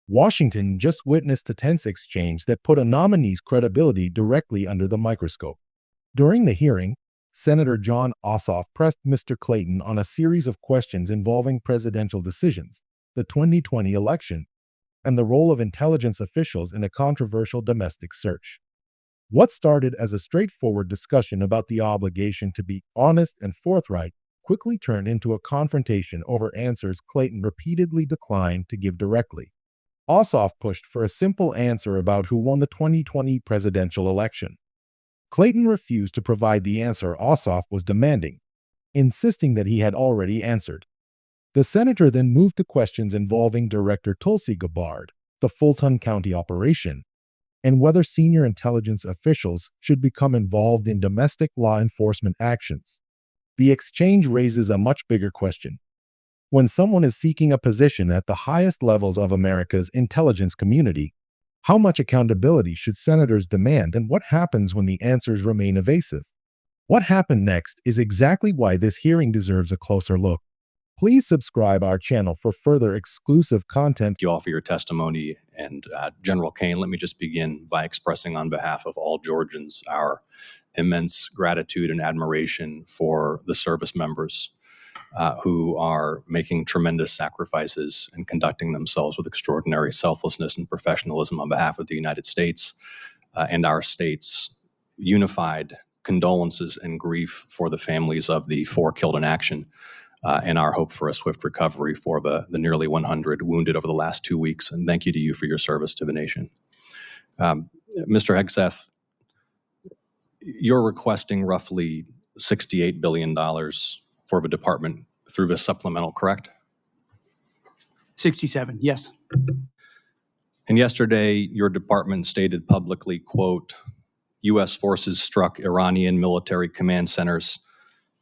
Washington just witnessed a tense exchange that put a nominee's credibility directly under the microscope. During the hearing, Senator John Ossoff pressed Mr. Clayton on a series of questions involving presidential decisions, the 2020 election, and the role of intelligence officials in a controversial domestic search. What started as a straightforward discussion about the obligation to be honest and forthright quickly turned into a confrontation over answers Clayton repeatedly declined to give directly. Ossoff pushed for a simple answer about who won the 2020 presidential election. Clayton refused to provide the answer Ossoff was demanding, insisting that he had already answered. The senator then moved to questions involving Director Tulsi Gabbard, the Fulton County operation, and whether senior intelligence officials should become involved in domestic law enforcement actions. The exchange raises a much bigger question. When someone is seeking a position at the highest levels of America's intelligence community, how much accountability should senators demand, and what happens when the answers remain evasive? What happened next is exactly why this hearing deserves a closer look. Please subscribe our channel for further exclusive content. Thank you all for your testimony. And General Kane, let me just begin by expressing on behalf of all Georgians our immense gratitude and admiration for the service members who are making tremendous sacrifices and conducting themselves with extraordinary selflessness and professionalism on behalf of the United States and our state's unified condolences and grief for the families of the 4 killed in action. And our hope for a swift recovery for the nearly 100 wounded over the last 2 weeks. And thank you to you for your service to the nation. Mr. Hegseth, you're requesting roughly $68 billion for the department through this supplemental, correct? 67, yes. And yesterday, your department stated publicly, quote, U.S. forces struck Iranian military command centers,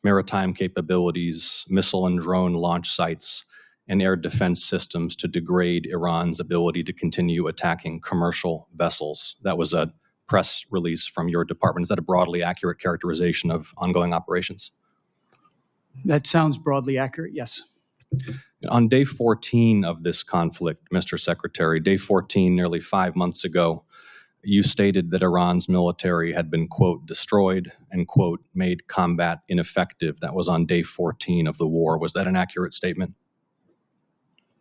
maritime capabilities, missile and drone launch sites, and air defense systems to degrade Iran's ability to continue attacking commercial vessels. That was a press release from your department. Is that a broadly accurate characterization of ongoing operations? That sounds broadly accurate, yes. On day 14 of this conflict, Mr. Secretary, day 14, nearly 5 months ago, you stated that Iran's military had been, quote, destroyed and, quote, made combat ineffective. That was on day 14 of the war. Was that an accurate statement?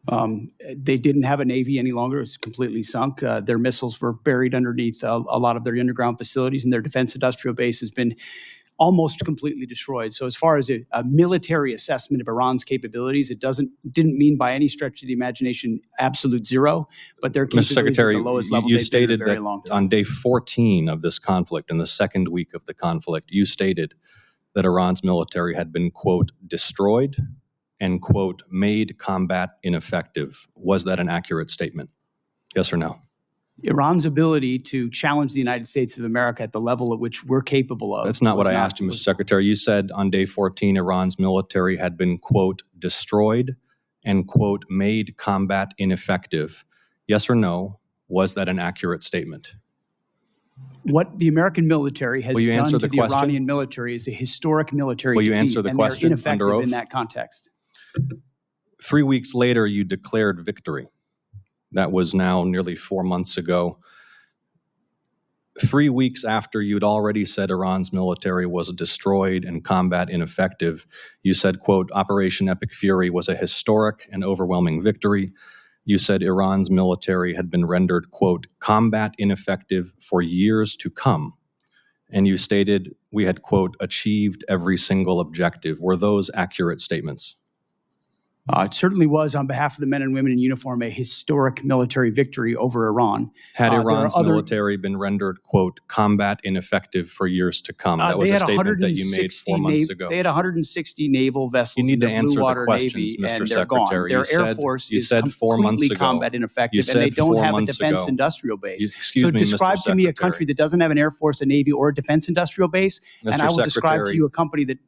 They didn't have a Navy any longer. It was completely sunk. Their missiles were buried underneath a lot of their underground facilities, and their defense industrial base has been almost completely destroyed. So as far as a military assessment of Iran's capabilities, it didn't mean by any stretch of the imagination absolute zero, but their capabilities Mr. Secretary, at the lowest level you they've stated been in a very that long time. on day 14 of this conflict, in the second week of the conflict, you stated that Iran's military had been, quote, destroyed and, quote, made combat ineffective. Was that an accurate statement? Yes or no? Iran's ability to challenge the United States of America at the level at which we're capable of. That's not what I asked you, Mr. Secretary. You said on day 14, Iran's military had been, quote, destroyed and, quote, made combat ineffective. Yes or no? Was that an accurate statement? What the American military has done to the question? Iranian military is a historic military Will you defeat, answer the and question they're ineffective under oath? in that context. 3 weeks later, you declared victory. That was now nearly 4 months ago. 3 weeks after you'd already said Iran's military was destroyed and combat ineffective, you said, quote, Operation Epic Fury was a historic and overwhelming victory. You said Iran's military had been rendered, quote, combat ineffective for years to come. And you stated we had, quote, achieved every single objective. Were those accurate statements? It certainly was, on behalf of the men and women in uniform, a historic military victory over Iran. Had Iran's military been rendered, quote, combat ineffective for years to come? That was a statement that you made 4 months ago. They had 160 naval vessels you need in to the answer Blue Water the questions, Navy, Mr. and they're gone. Secretary. Their Air Force you is said 4 months completely ago. combat ineffective, and they don't have a defense industrial base. Excuse so me, describe Mr. to me a Secretary. country that doesn't have an Air Force, a Navy, or a defense industrial base, Mr. and I will describe Secretary. to you a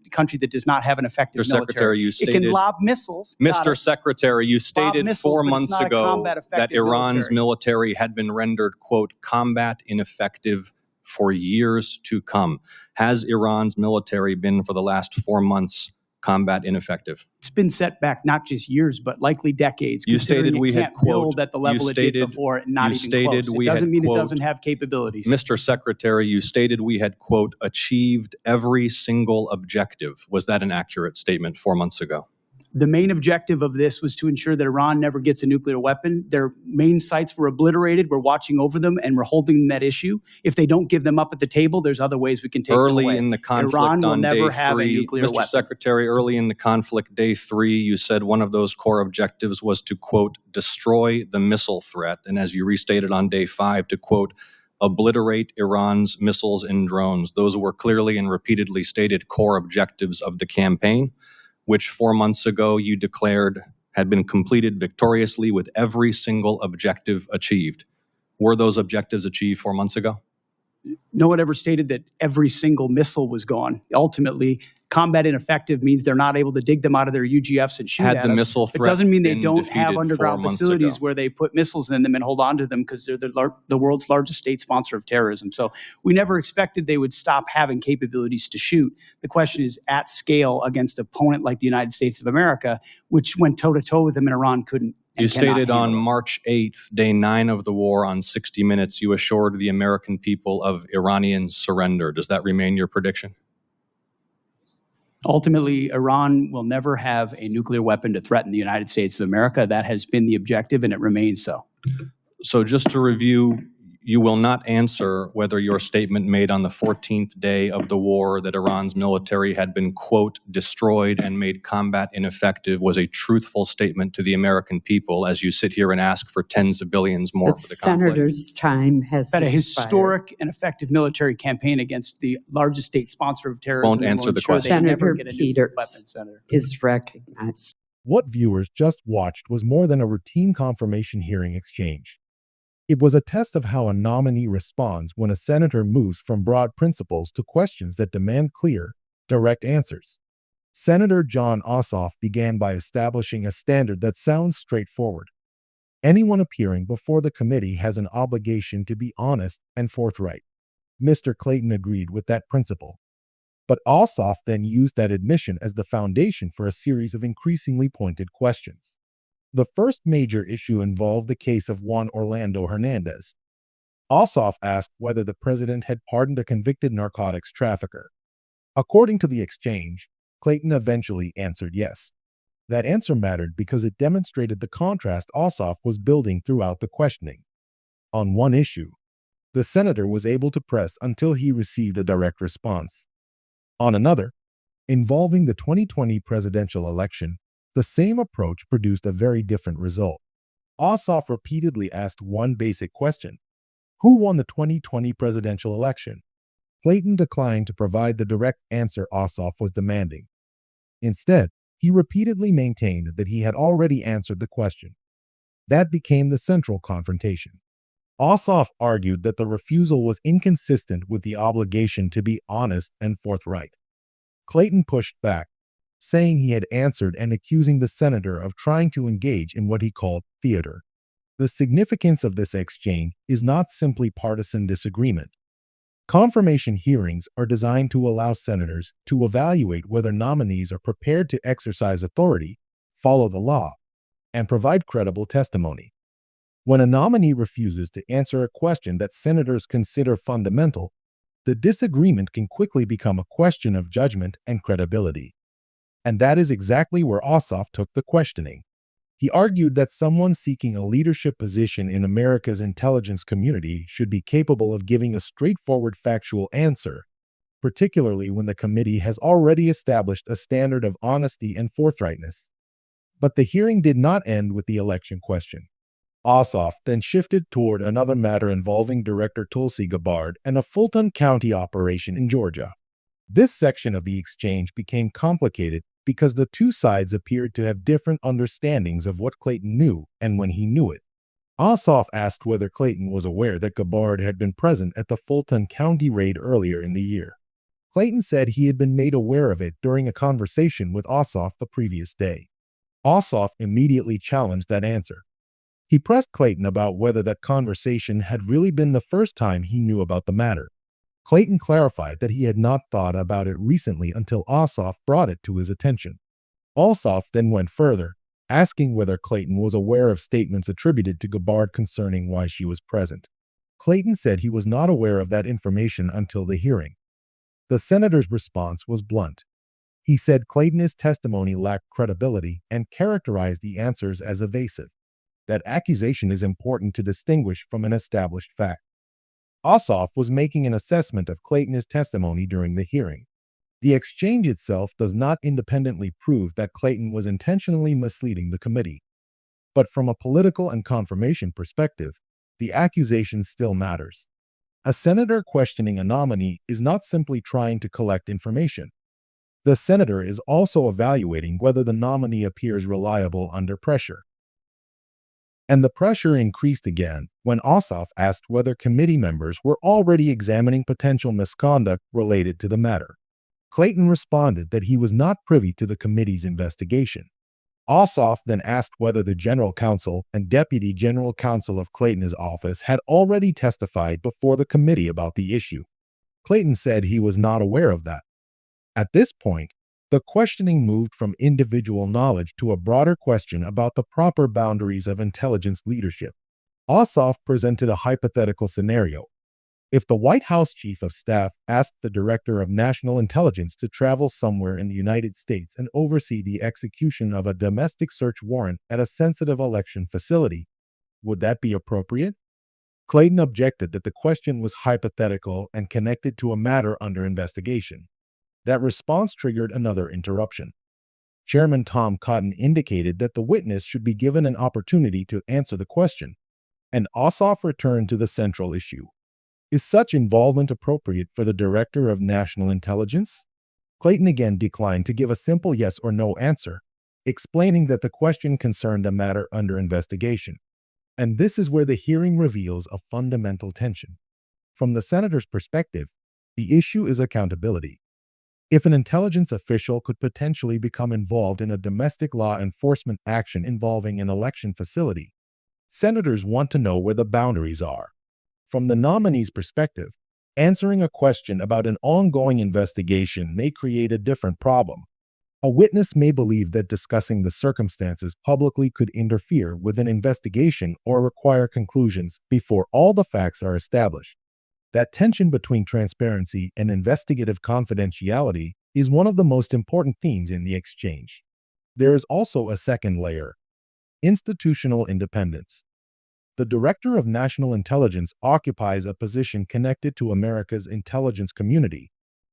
country that does not have an effective Mr. military. Secretary, you It can stated- lob missiles. Mr. Secretary, you stated missiles, 4 but it's months not a ago combat-effective that Iran's military. military had been rendered, quote, combat ineffective for years to come. Has Iran's military been, for the last 4 months, combat ineffective? It's been set back not just years, but likely decades. You considering stated it we had, can't quote, build at the level it did before and not you even stated close. It we doesn't had, mean it quote, doesn't have capabilities. Mr. Secretary, you stated we had, quote, achieved every single objective. Was that an accurate statement 4 months ago? The main objective of this was to ensure that Iran never gets a nuclear weapon. Their main sites were obliterated. We're watching over them, and we're holding that issue. If they don't give them up at the table, there's other ways we can take them away. Early in the conflict Iran will on never day have a 3, nuclear Mr. weapon. Secretary, early in the conflict, day 3, you said one of those core objectives was to, quote, destroy the missile threat. And as you restated on day 5, to, quote, obliterate Iran's missiles and drones. Those were clearly and repeatedly stated core objectives of the campaign, which 4 months ago you declared had been completed victoriously with every single objective achieved. Were those objectives achieved 4 months ago? No one ever stated that every single missile was gone. Ultimately, combat ineffective means they're not able to dig them out of their UGFs and shoot Had at the us. missile It threat doesn't mean they been don't defeated have 4 underground months facilities ago? where they put missiles in them and hold on to them because they're the world's largest state sponsor of terrorism. So we never expected they would stop having capabilities to shoot. The question is at scale against an opponent like the United States of America, which went toe-to-toe with them and Iran couldn't. You stated on March 8th, day 9 of the war, on 60 Minutes, you assured the American people of Iranian surrender. Does that remain your prediction? Ultimately, Iran will never have a nuclear weapon to threaten the United States of America. That has been the objective, and it remains so. So just to review, you will not answer whether your statement made on the 14th day of the war that Iran's military had been, quote, destroyed and made combat ineffective was a truthful statement to the American people as you sit here and ask for tens of billions more The for the conflict. senator's time has But a expired. historic and effective military campaign against the largest state sponsor of terrorism. Won't and will answer the ensure question. They never Senator get a nuclear weapon, Peters Senator. is recognized. What viewers just watched was more than a routine confirmation hearing exchange. It was a test of how a nominee responds when a senator moves from broad principles to questions that demand clear, direct answers. Senator John Ossoff began by establishing a standard that sounds straightforward. Anyone appearing before the committee has an obligation to be honest and forthright. Mr. Clayton agreed with that principle. But Ossoff then used that admission as the foundation for a series of increasingly pointed questions. The first major issue involved the case of Juan Orlando Hernandez. Ossoff asked whether the president had pardoned a convicted narcotics trafficker. According to the exchange, Clayton eventually answered yes. That answer mattered because it demonstrated the contrast Ossoff was building throughout the questioning. On one issue, the senator was able to press until he received a direct response. On another, involving the 2020 presidential election, the same approach produced a very different result. Ossoff repeatedly asked one basic question: who won the 2020 presidential election? Clayton declined to provide the direct answer Ossoff was demanding. Instead, he repeatedly maintained that he had already answered the question. That became the central confrontation. Ossoff argued that the refusal was inconsistent with the obligation to be honest and forthright. Clayton pushed back, saying he had answered and accusing the senator of trying to engage in what he called theater. The significance of this exchange is not simply partisan disagreement. Confirmation hearings are designed to allow senators to evaluate whether nominees are prepared to exercise authority, follow the law, and provide credible testimony. When a nominee refuses to answer a question that senators consider fundamental, the disagreement can quickly become a question of judgment and credibility. And that is exactly where Ossoff took the questioning. He argued that someone seeking a leadership position in America's intelligence community should be capable of giving a straightforward factual answer, particularly when the committee has already established a standard of honesty and forthrightness. But the hearing did not end with the election question. Ossoff then shifted toward another matter involving Director Tulsi Gabbard and a Fulton County operation in Georgia. This section of the exchange became complicated because the two sides appeared to have different understandings of what Clayton knew and when he knew it. Ossoff asked whether Clayton was aware that Gabbard had been present at the Fulton County raid earlier in the year. Clayton said he had been made aware of it during a conversation with Ossoff the previous day. Ossoff immediately challenged that answer. He pressed Clayton about whether that conversation had really been the first time he knew about the matter. Clayton clarified that he had not thought about it recently until Ossoff brought it to his attention. Ossoff then went further, asking whether Clayton was aware of statements attributed to Gabbard concerning why she was present. Clayton said he was not aware of that information until the hearing. The senator's response was blunt. He said Clayton's testimony lacked credibility and characterized the answers as evasive. That accusation is important to distinguish from an established fact. Ossoff was making an assessment of Clayton's testimony during the hearing. The exchange itself does not independently prove that Clayton was intentionally misleading the committee. But from a political and confirmation perspective, the accusation still matters. A senator questioning a nominee is not simply trying to collect information. The senator is also evaluating whether the nominee appears reliable under pressure. And the pressure increased again when Ossoff asked whether committee members were already examining potential misconduct related to the matter. Clayton responded that he was not privy to the committee's investigation. Ossoff then asked whether the general counsel and deputy general counsel of Clayton's office had already testified before the committee about the issue. Clayton said he was not aware of that. At this point, the questioning moved from individual knowledge to a broader question about the proper boundaries of intelligence leadership. Ossoff presented a hypothetical scenario. If the White House Chief of Staff asked the Director of National Intelligence to travel somewhere in the United States and oversee the execution of a domestic search warrant at a sensitive election facility, would that be appropriate? Clayton objected that the question was hypothetical and connected to a matter under investigation. That response triggered another interruption. Chairman Tom Cotton indicated that the witness should be given an opportunity to answer the question, and Ossoff returned to the central issue. Is such involvement appropriate for the Director of National Intelligence? Clayton again declined to give a simple yes or no answer, explaining that the question concerned a matter under investigation. And this is where the hearing reveals a fundamental tension. From the senator's perspective, the issue is accountability. If an intelligence official could potentially become involved in a domestic law enforcement action involving an election facility, senators want to know where the boundaries are. From the nominee's perspective, answering a question about an ongoing investigation may create a different problem. A witness may believe that discussing the circumstances publicly could interfere with an investigation or require conclusions before all the facts are established. That tension between transparency and investigative confidentiality is one of the most important themes in the exchange. There is also a second layer: institutional independence. The Director of National Intelligence occupies a position connected to America's intelligence community,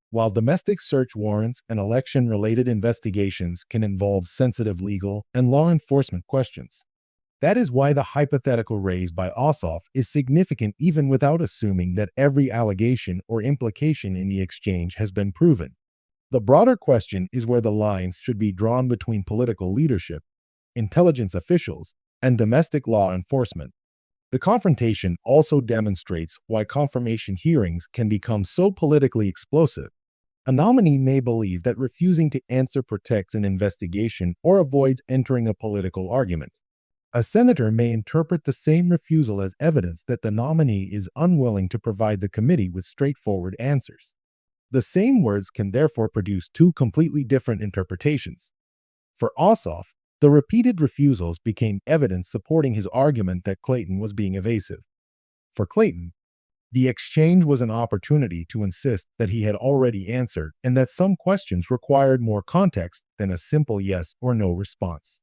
while domestic search warrants and election-related investigations can involve sensitive legal and law enforcement questions. That is why the hypothetical raised by Ossoff is significant even without assuming that every allegation or implication in the exchange has been proven. The broader question is where the lines should be drawn between political leadership, intelligence officials, and domestic law enforcement. The confrontation also demonstrates why confirmation hearings can become so politically explosive. A nominee may believe that refusing to answer protects an investigation or avoids entering a political argument. A senator may interpret the same refusal as evidence that the nominee is unwilling to provide the committee with straightforward answers. The same words can therefore produce two completely different interpretations. For Ossoff, the repeated refusals became evidence supporting his argument that Clayton was being evasive. For Clayton, the exchange was an opportunity to insist that he had already answered and that some questions required more context than a simple yes or no response.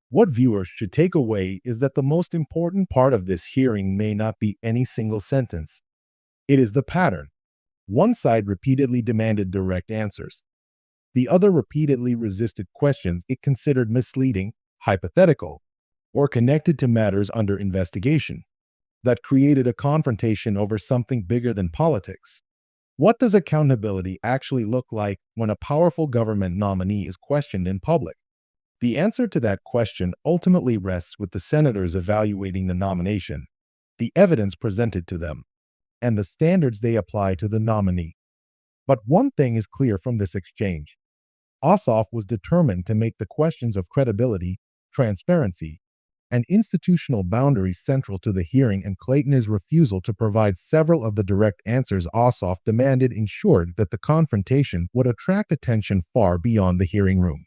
What viewers should take away is that the most important part of this hearing may not be any single sentence. It is the pattern. One side repeatedly demanded direct answers. The other repeatedly resisted questions it considered misleading, hypothetical, or connected to matters under investigation. That created a confrontation over something bigger than politics. What does accountability actually look like when a powerful government nominee is questioned in public? The answer to that question ultimately rests with the senators evaluating the nomination, the evidence presented to them, and the standards they apply to the nominee. But one thing is clear from this exchange. Ossoff was determined to make the questions of credibility, transparency, and institutional boundaries central to the hearing, and Clayton's refusal to provide several of the direct answers Ossoff demanded ensured that the confrontation would attract attention far beyond the hearing room.